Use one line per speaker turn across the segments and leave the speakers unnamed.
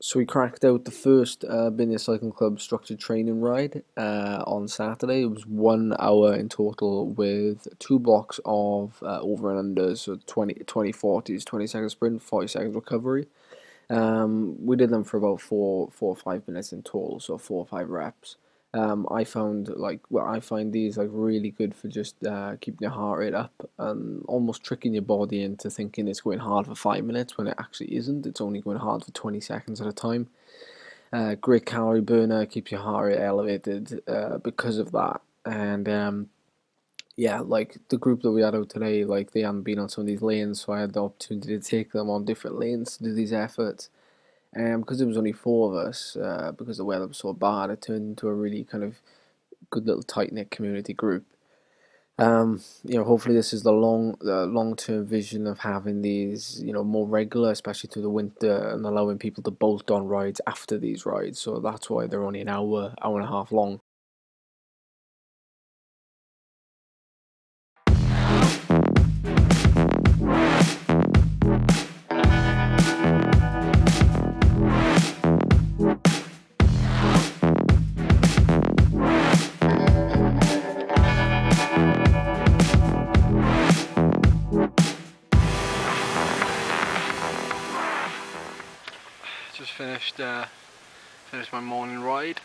So we cracked out the first Binny Cycling Club structured training ride on Saturday. It was 1 hour in total with 2 blocks of over and unders, so 20 40s, 20-second sprint, 40 seconds recovery. We did them for about four or 5 minutes in total, so 4 or 5 reps. I find these like really good for just keeping your heart rate up and almost tricking your body into thinking it's going hard for 5 minutes when it actually isn't. It's only going hard for 20 seconds at a time. Great calorie burner, keeps your heart rate elevated because of that. And yeah, like the group that we had out today, like they hadn't been on some of these lanes, so I had the opportunity to take them on different lanes to do these efforts. And because there was only 4 of us, because the weather was so bad, it turned into a really kind of good little tight knit community group. Hopefully this is the long term vision of having these, more regular, especially through the winter, and allowing people to bolt on rides after these rides. So that's why they're only an hour and a half long.
Just finished my morning ride,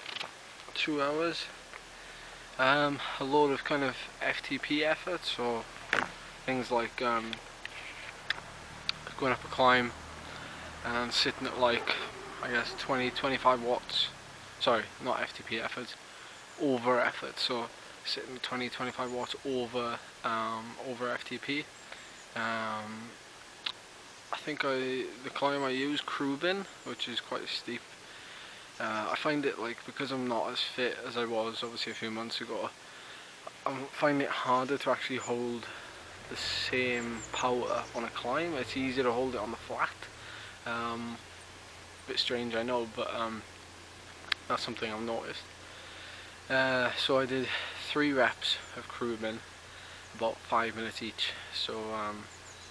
2 hours. A load of kind of FTP efforts, so things like going up a climb and sitting at like, I guess 20-25 watts. Sorry, not FTP efforts, over efforts. So sitting at 20-25 watts over FTP. I think the climb I use, Krubin, which is quite steep. I find it, like, because I'm not as fit as I was obviously a few months ago, I find it harder to actually hold the same power on a climb. It's easier to hold it on the flat. Bit strange, I know, but that's something I've noticed. So I did 3 reps of Krubin, about 5 minutes each, so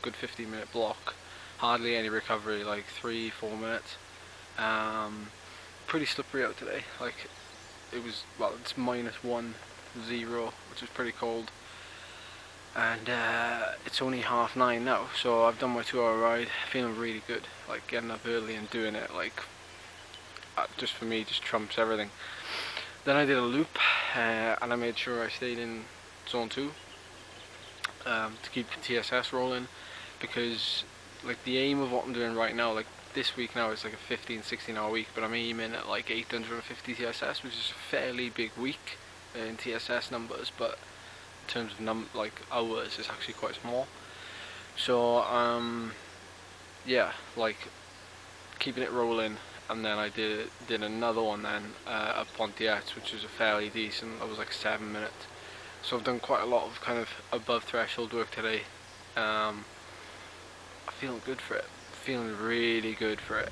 good 15-minute block. Hardly any recovery, like 3-4 minutes. Pretty slippery out today. Like it's -1, 0, which is pretty cold. And it's only 9:30 now, so I've done my 2-hour ride. Feeling really good. Like getting up early and doing it, like just for me, just trumps everything. Then I did a loop, and I made sure I stayed in zone 2 to keep the TSS rolling, because like the aim of what I'm doing right now, like this week now is like a 15-16 hour week, but I'm aiming at like 850 TSS, which is a fairly big week in TSS numbers, but in terms of like hours, it's actually quite small. So yeah, like keeping it rolling. And then I did another one then at Pontiac, which was a fairly decent. That was like 7 minutes. So I've done quite a lot of kind of above threshold work today. I'm feeling good for it. Feeling really good for it.